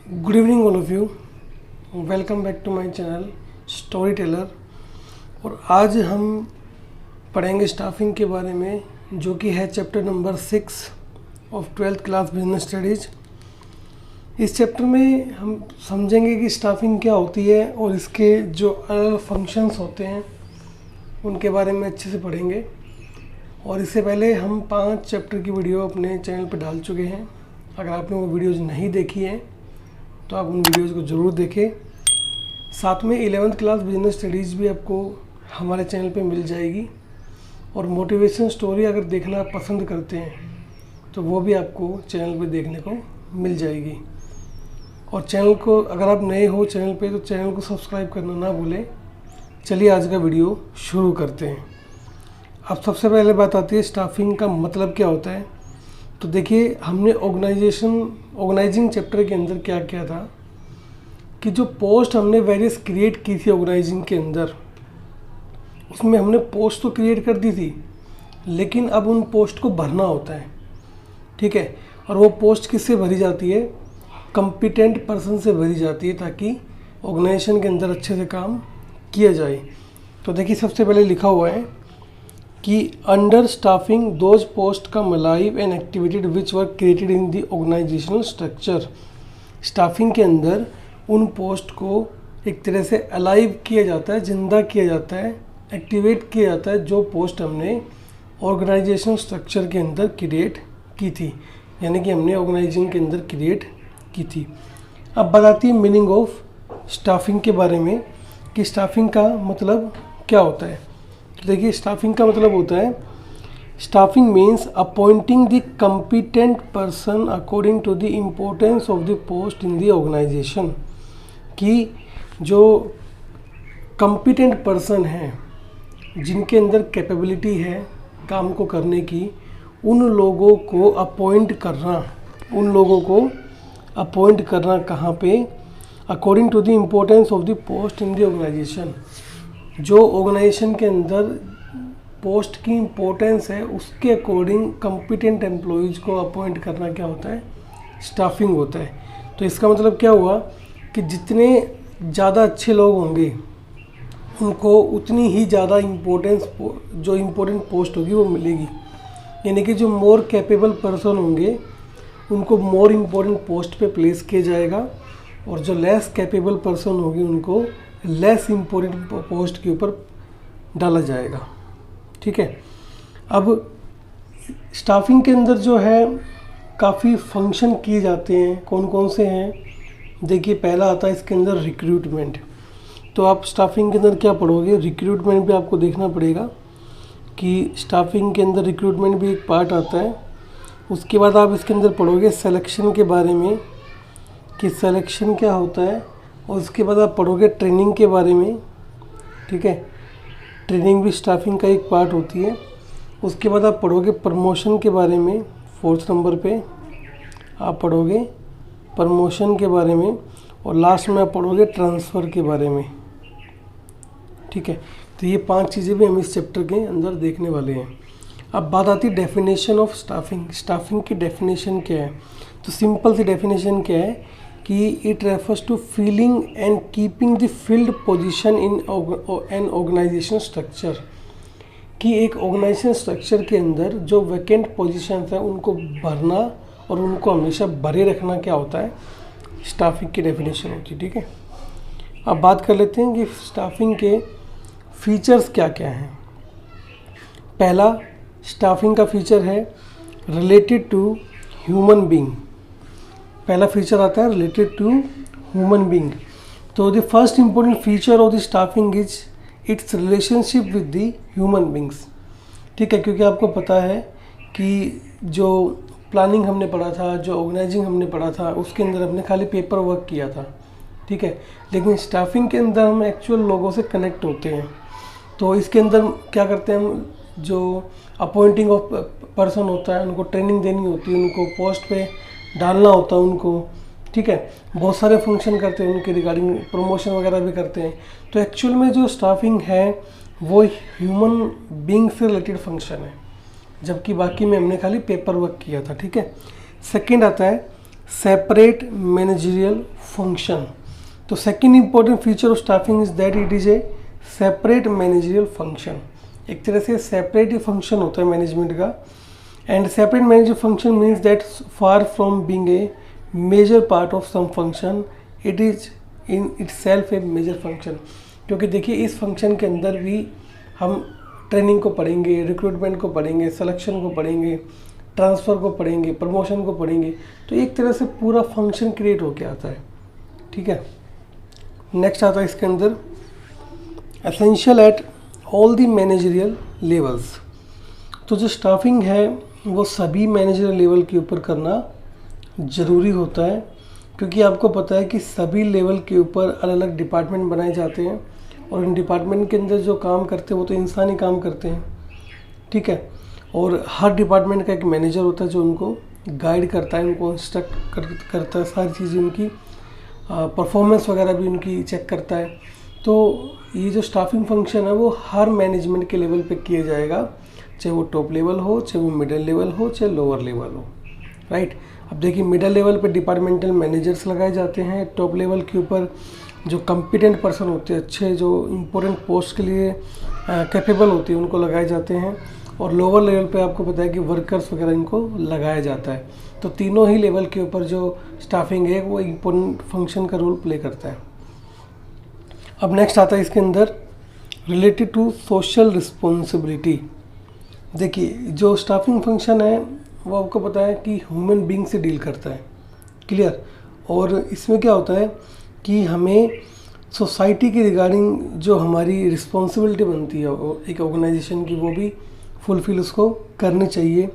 Good evening all of you. Welcome back to my channel story teller. और आज हम पढ़ेंगे स्टाफिंग के बारे में, जो कि है chapter number 6 of 12th class business studies. इस चैप्टर में हम समझेंगे कि स्टाफिंग क्या होती है और इसके जो अलग फंक्शंस होते हैं उनके बारे में अच्छे से पढ़ेंगे। और इससे पहले हम 5 चैप्टर की वीडियो अपने चैनल पर डाल चुके हैं। अगर आपने वो वीडियोज़ नहीं देखी हैं तो आप उन वीडियोज़ को ज़रूर देखें। साथ में 11th क्लास बिजनेस स्टडीज़ भी आपको हमारे चैनल पे मिल जाएगी। और मोटिवेशन स्टोरी अगर देखना पसंद करते हैं तो वो भी आपको चैनल पे देखने को मिल जाएगी। और चैनल को, अगर आप नए हो चैनल पे, तो चैनल को सब्सक्राइब करना ना भूलें। चलिए आज का वीडियो शुरू करते हैं। अब सबसे पहले बात आती है स्टाफिंग का मतलब क्या होता है। तो देखिए, हमने ऑर्गेनाइजिंग चैप्टर के अंदर क्या किया था कि जो पोस्ट हमने वेरियस क्रिएट की थी ऑर्गेनाइजिंग के अंदर, उसमें हमने पोस्ट तो क्रिएट कर दी थी, लेकिन अब उन पोस्ट को भरना होता है। ठीक है। और वो पोस्ट किससे भरी जाती है? कॉम्पिटेंट पर्सन से भरी जाती है, ताकि ऑर्गेनाइजेशन के अंदर अच्छे से काम किया जाए। तो देखिए, सबसे पहले लिखा हुआ है कि under staffing those post come alive and activated which were created in the organisational structure. Staffing के अंदर उन पोस्ट को एक तरह से अलाइव किया जाता है, जिंदा किया जाता है, एक्टिवेट किया जाता है, जो पोस्ट हमने ऑर्गेनाइजेशनल स्ट्रक्चर के अंदर क्रिएट की थी, यानी कि हमने ऑर्गेनाइजिंग के अंदर क्रिएट की थी। अब बताती है मीनिंग ऑफ स्टाफिंग के बारे में कि स्टाफिंग का मतलब क्या होता है। तो देखिए, स्टाफिंग का मतलब होता है, staffing means appointing the competent person according to the importance of the post in the organisation. कि जो कॉम्पिटेंट पर्सन हैं, जिनके अंदर कैपेबिलिटी है काम को करने की, उन लोगों को अपॉइंट करना कहाँ पे? According to the importance of the post in the organisation. जो ऑर्गेनाइजेशन के अंदर पोस्ट की इम्पोर्टेंस है, उसके अकॉर्डिंग कॉम्पिटेंट एम्प्लॉयज़ को अपॉइंट करना क्या होता है? स्टाफिंग होता है। तो इसका मतलब क्या हुआ कि जितने ज़्यादा अच्छे लोग होंगे उनको उतनी ही ज़्यादा जो इम्पोर्टेंट पोस्ट होगी वो मिलेगी। यानी कि जो मोर कैपेबल पर्सन होंगे उनको मोर इम्पोर्टेंट पोस्ट पे प्लेस किया जाएगा, और जो लेस कैपेबल पर्सन होगी उनको लेस इम्पोर्टेंट पोस्ट के ऊपर डाला जाएगा। ठीक है। अब स्टाफिंग के अंदर जो है काफ़ी फंक्शन किए जाते हैं। कौन कौन से हैं? देखिए, पहला आता है इसके अंदर रिक्रूटमेंट। तो आप स्टाफिंग के अंदर क्या पढ़ोगे? रिक्रूटमेंट भी आपको देखना पड़ेगा कि स्टाफिंग के अंदर रिक्रूटमेंट भी एक पार्ट आता है। उसके बाद आप इसके अंदर पढ़ोगे सिलेक्शन के बारे में कि सिलेक्शन क्या होता है, और उसके बाद आप पढ़ोगे ट्रेनिंग के बारे में। ठीक है, ट्रेनिंग भी स्टाफिंग का एक पार्ट होती है। उसके बाद आप पढ़ोगे प्रमोशन के बारे में। 4th नंबर पे आप पढ़ोगे प्रमोशन के बारे में, और लास्ट में आप पढ़ोगे ट्रांसफ़र के बारे में। ठीक है। तो ये 5 चीज़ें भी हम इस चैप्टर के अंदर देखने वाले हैं। अब बात आती है डेफिनेशन ऑफ स्टाफिंग। स्टाफिंग की डेफिनेशन क्या है? तो सिंपल सी डेफिनेशन क्या है कि it refers to filling and keeping the filled position in an organisation structure. कि एक ऑर्गेनाइजेशन स्ट्रक्चर के अंदर जो वैकेंट पोजीशन है उनको भरना और उनको हमेशा भरे रखना क्या होता है? स्टाफिंग की डेफिनेशन होती है। ठीक है। अब बात कर लेते हैं कि स्टाफिंग के फीचर्स क्या क्या हैं। पहला स्टाफिंग का फीचर है रिलेटेड टू ह्यूमन बीइंग। पहला फीचर आता है रिलेटेड टू ह्यूमन बीइंग। तो the first important feature of the staffing is it's relationship with the human beings. ठीक है, क्योंकि आपको पता है कि जो प्लानिंग हमने पढ़ा था, जो ऑर्गेनाइजिंग हमने पढ़ा था, उसके अंदर हमने खाली पेपर वर्क किया था। ठीक है। लेकिन स्टाफिंग के अंदर हम एक्चुअल लोगों से कनेक्ट होते हैं। तो इसके अंदर क्या करते हैं हम? जो अपॉइंटिंग ऑफ पर्सन होता है उनको ट्रेनिंग देनी होती है, उनको पोस्ट पे डालना होता है उनको। ठीक है। बहुत सारे फंक्शन करते हैं उनके रिगार्डिंग, प्रमोशन वगैरह भी करते हैं। तो एक्चुअल में जो स्टाफिंग है वो ह्यूमन बीइंग से रिलेटेड फंक्शन है, जबकि बाकी में हमने खाली पेपर वर्क किया था। ठीक है। सेकंड आता है सेपरेट मैनेजरियल फंक्शन। तो second important feature of staffing is that it is a separate managerial function. एक तरह से सेपरेट ही फंक्शन होता है मैनेजमेंट का। And separate managerial function means that far from being a major part of some function, it is in itself a major function. क्योंकि देखिए इस function के अंदर भी हम ट्रेनिंग को पढ़ेंगे, रिक्रूटमेंट को पढ़ेंगे, सिलेक्शन को पढ़ेंगे, ट्रांसफ़र को पढ़ेंगे, प्रमोशन को पढ़ेंगे। तो एक तरह से पूरा फंक्शन क्रिएट होके आता है, ठीक है। नेक्स्ट आता है इसके अंदर essential at all the managerial levels. तो जो स्टाफिंग है वो सभी मैनेजरियल लेवल के ऊपर करना ज़रूरी होता है, क्योंकि आपको पता है कि सभी लेवल के ऊपर अलग अलग डिपार्टमेंट बनाए जाते हैं और इन डिपार्टमेंट के अंदर जो काम करते हैं वो तो इंसानी काम करते हैं, ठीक है। और हर डिपार्टमेंट का एक मैनेजर होता है जो उनको गाइड करता है, उनको इंस्ट्रक्ट करता है, सारी चीज़ें उनकी परफॉर्मेंस वगैरह भी उनकी चेक करता है। तो ये जो स्टाफिंग फंक्शन है वो हर मैनेजमेंट के लेवल पे किया जाएगा, चाहे वो टॉप लेवल हो, चाहे वो मिडिल लेवल हो, चाहे लोअर लेवल हो, राइट। अब देखिए मिडिल लेवल पे डिपार्टमेंटल मैनेजर्स लगाए जाते हैं, टॉप लेवल के ऊपर जो कॉम्पिटेंट पर्सन होते हैं, अच्छे जो इम्पोर्टेंट पोस्ट के लिए कैपेबल होती है उनको लगाए जाते हैं, और लोअर लेवल पे आपको पता है कि वर्कर्स वगैरह इनको लगाया जाता है। तो तीनों ही लेवल के ऊपर जो स्टाफिंग है वो इम्पोर्टेंट फंक्शन का रोल प्ले करता है। अब नेक्स्ट आता है इसके अंदर रिलेटेड टू सोशल रिस्पॉन्सिबिलिटी। देखिए जो स्टाफिंग फंक्शन है वो आपको पता है कि ह्यूमन बीइंग से डील करता है, क्लियर। और इसमें क्या होता है कि हमें सोसाइटी के रिगार्डिंग जो हमारी रिस्पॉन्सिबिलिटी बनती है एक ऑर्गेनाइजेशन की, वो भी फुलफिल उसको करनी चाहिए।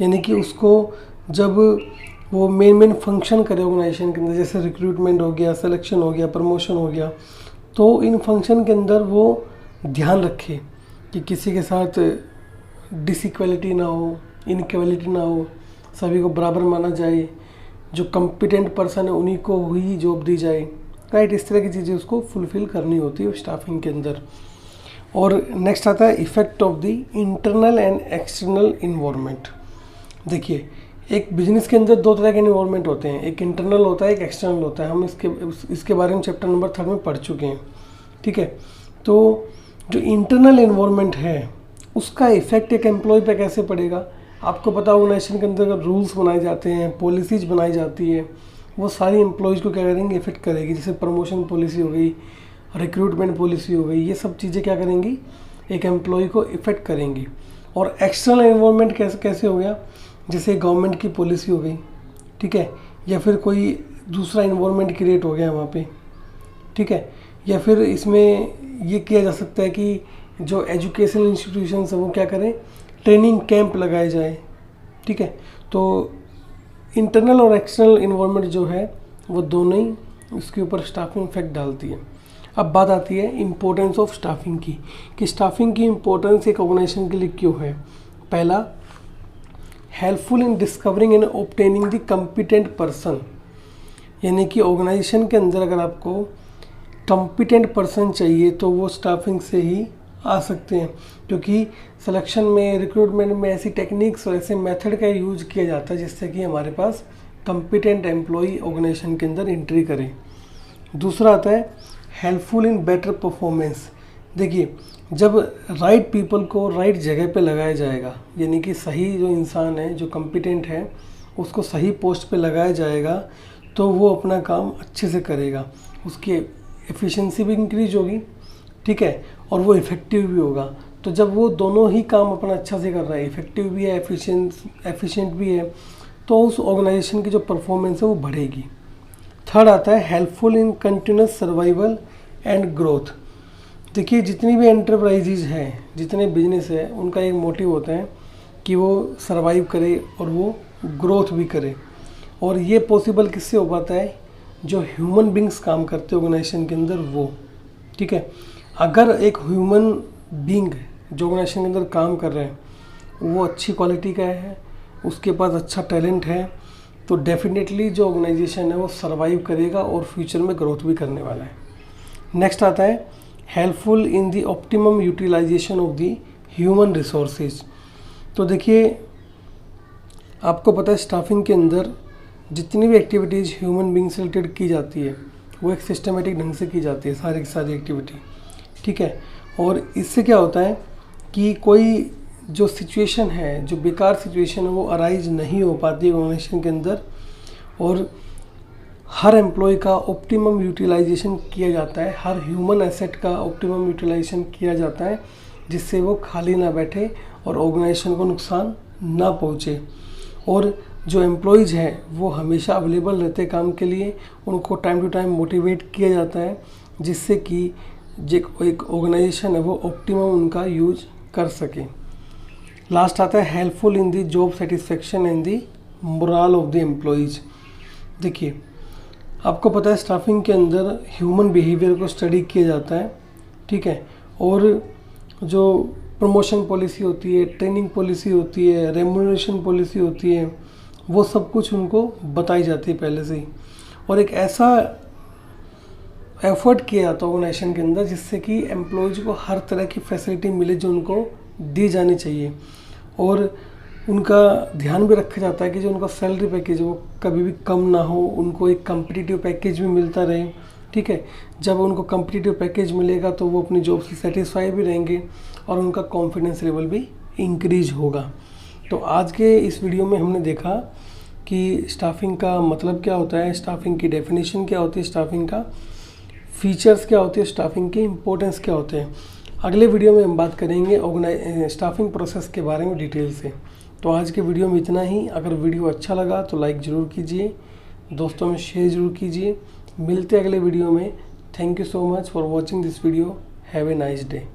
यानी कि उसको जब वो मेन फंक्शन करे ऑर्गेनाइजेशन के अंदर, जैसे रिक्रूटमेंट हो गया, सिलेक्शन हो गया, प्रमोशन हो गया, तो इन फंक्शन के अंदर वो ध्यान रखे कि किसी के साथ डिसइक्वलिटी ना हो, इनइक्वलिटी ना हो, सभी को बराबर माना जाए, जो कॉम्पिटेंट पर्सन है उन्हीं को ही जॉब दी जाए, राइट। इस तरह की चीज़ें उसको फुलफ़िल करनी होती है स्टाफिंग के अंदर। और नेक्स्ट आता है effect of the internal and external environment. देखिए एक बिजनेस के अंदर दो तरह के इन्वायरमेंट होते हैं, एक इंटरनल होता है, एक एक्सटर्नल होता है। हम इसके बारे में चैप्टर नंबर 3 में पढ़ चुके हैं, ठीक है। तो जो इंटरनल इन्वायरमेंट है उसका इफ़ेक्ट एक एम्प्लॉय पे कैसे पड़ेगा, आपको पता ऑर्गेनाइजेशन के अंदर अगर रूल्स बनाए जाते हैं, पॉलिसीज़ बनाई जाती है, वो सारी एम्प्लॉयज़ को क्या करेंगे, इफ़ेक्ट करेगी। जैसे प्रमोशन पॉलिसी हो गई, रिक्रूटमेंट पॉलिसी हो गई, ये सब चीज़ें क्या करेंगी, एक एम्प्लॉय को इफ़ेक्ट करेंगी। और एक्सटर्नल एनवायरनमेंट कैसे हो गया, जैसे गवर्नमेंट की पॉलिसी हो गई, ठीक है, या फिर कोई दूसरा एनवायरनमेंट क्रिएट हो गया वहाँ पे, ठीक है। या फिर इसमें ये किया जा सकता है कि जो एजुकेशनल इंस्टीट्यूशंस हैं वो क्या करें, ट्रेनिंग कैंप लगाए जाए, ठीक है। तो इंटरनल और एक्सटर्नल इन्वायरमेंट जो है वो दोनों ही उसके ऊपर स्टाफिंग इफेक्ट डालती है। अब बात आती है इम्पोर्टेंस ऑफ स्टाफिंग की, कि स्टाफिंग की इम्पोर्टेंस एक ऑर्गेनाइजेशन के लिए क्यों है। पहला, helpful in discovering and obtaining the competent person. यानी कि ऑर्गेनाइजेशन के अंदर अगर आपको कॉम्पिटेंट पर्सन चाहिए तो वो स्टाफिंग से ही आ सकते हैं, क्योंकि सिलेक्शन में, रिक्रूटमेंट में ऐसी टेक्निक्स और ऐसे मेथड का यूज किया जाता है जिससे कि हमारे पास कॉम्पिटेंट एम्प्लॉई ऑर्गेनाइजेशन के अंदर एंट्री करे। दूसरा आता है हेल्पफुल इन बेटर परफॉर्मेंस। देखिए जब राइट पीपल को राइट जगह पे लगाया जाएगा, यानी कि सही जो इंसान है, जो कॉम्पिटेंट है, उसको सही पोस्ट पे लगाया जाएगा तो वो अपना काम अच्छे से करेगा, उसकी एफिशिएंसी भी इंक्रीज होगी, ठीक है, और वो इफ़ेक्टिव भी होगा। तो जब वो दोनों ही काम अपना अच्छा से कर रहा है, इफ़ेक्टिव भी है, एफिशिएंट भी है, तो उस ऑर्गेनाइजेशन की जो परफॉर्मेंस है वो बढ़ेगी। थर्ड आता है helpful in continuous survival and growth. देखिए जितनी भी एंटरप्राइजेज हैं, जितने बिजनेस है, उनका एक मोटिव होता है कि वो सर्वाइव करे और वो ग्रोथ भी करे। और ये पॉसिबल किससे हो पाता है, जो ह्यूमन बींग्स काम करते हैं ऑर्गेनाइजेशन के अंदर वो, ठीक है। अगर एक ह्यूमन बींग जो ऑर्गेनाइजेशन के अंदर काम कर रहे हैं वो अच्छी क्वालिटी का है, उसके पास अच्छा टैलेंट है, तो डेफिनेटली जो ऑर्गेनाइजेशन है वो सर्वाइव करेगा और फ्यूचर में ग्रोथ भी करने वाला है। नेक्स्ट आता है helpful in the optimum utilisation of the human resources. तो देखिए आपको पता है स्टाफिंग के अंदर जितनी भी एक्टिविटीज़ ह्यूमन बींग से रिलेटेड की जाती है वो एक सिस्टमेटिक ढंग से की जाती है, सारी की सारी एक्टिविटी, ठीक है। और इससे क्या होता है कि कोई जो सिचुएशन है, जो बेकार सिचुएशन है, वो अराइज नहीं हो पाती है ऑर्गेनाइजेशन के अंदर, और हर एम्प्लॉय का ऑप्टिमम यूटिलाइजेशन किया जाता है, हर ह्यूमन एसेट का ऑप्टिमम यूटिलाइजेशन किया जाता है, जिससे वो खाली ना बैठे और ऑर्गेनाइजेशन को नुकसान ना पहुँचे। और जो एम्प्लॉयज़ हैं वो हमेशा अवेलेबल रहते हैं काम के लिए, उनको टाइम टू टाइम मोटिवेट किया जाता है, जिससे कि जो एक ऑर्गेनाइजेशन है वो ऑप्टिमम उनका यूज कर सके। लास्ट आता है helpful in the job satisfaction and the moral of the employees. देखिए, आपको पता है स्टाफिंग के अंदर ह्यूमन बिहेवियर को स्टडी किया जाता है, ठीक है। और जो प्रमोशन पॉलिसी होती है, ट्रेनिंग पॉलिसी होती है, रेम्यूनरेशन पॉलिसी होती है, वो सब कुछ उनको बताई जाती है पहले से ही। और एक ऐसा एफर्ट किया जाता है ऑर्गेनाइजेशन के अंदर जिससे कि एम्प्लॉयज़ को हर तरह की फैसिलिटी मिले जो उनको दी जानी चाहिए। और उनका ध्यान भी रखा जाता है कि जो उनका सैलरी पैकेज वो कभी भी कम ना हो, उनको एक कम्पिटिटिव पैकेज भी मिलता रहे, ठीक है। जब उनको कम्पिटिटिव पैकेज मिलेगा तो वो अपनी जॉब से सेटिस्फाई भी रहेंगे और उनका कॉन्फिडेंस लेवल भी इंक्रीज होगा। तो आज के इस वीडियो में हमने देखा कि स्टाफिंग का मतलब क्या होता है, स्टाफिंग की डेफिनेशन क्या होती है, स्टाफिंग का फीचर्स क्या होते हैं, स्टाफिंग के इम्पोर्टेंस क्या होते हैं। अगले वीडियो में हम बात करेंगे स्टाफिंग प्रोसेस के बारे में डिटेल से। तो आज के वीडियो में इतना ही। अगर वीडियो अच्छा लगा तो लाइक ज़रूर कीजिए, दोस्तों में शेयर ज़रूर कीजिए। मिलते अगले वीडियो में। Thank you so much for watching this video. Have a nice day.